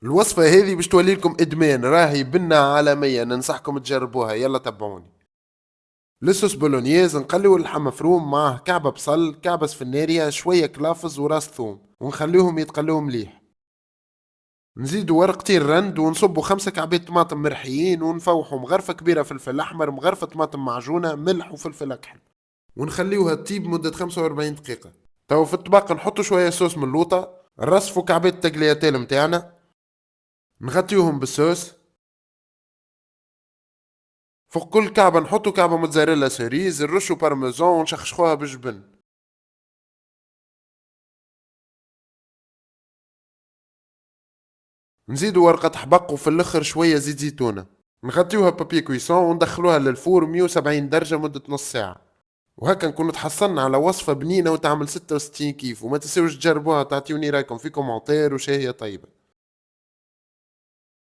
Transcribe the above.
الوصفة هذه باش تولي لكم إدمان، راهي بنة عالمية، ننصحكم تجربوها. يلا تبعوني. لصوص بولونييز نقليو اللحم مفروم معاه كعبة بصل، كعبة سفنارية، شوية كلافز وراس ثوم، ونخليهم يتقلوا مليح. نزيدوا ورقتين رند ونصبوا 5 كعبات طماطم مرحيين، ونفوحوا مغرفة كبيرة فلفل أحمر، مغرفة طماطم معجونة، ملح وفلفل أكحل، ونخليوها تطيب مدة 45 دقيقة. تو في الطبق نحطوا شوية صوص من اللوطة، نرصفوا كعبات التقلياتيل متاعنا، نغطيوهم بالصوص. فوق كل كعبة نحطوا كعبة موتزاريلا سيريز، نرشوا بارميزان ونشخشخوها بالجبن. نزيدوا ورقة حبق وفي الآخر شوية زيت زيتونة. نغطيوها بابي كويسون وندخلوها للفور 170 درجة مدة نص ساعة. وهكا نكون تحصلنا على وصفة بنينة وتعمل 66 كيف. وما تنسوش تجربوها، تعطيوني رايكم في كومنتير، وشاهية طيبة.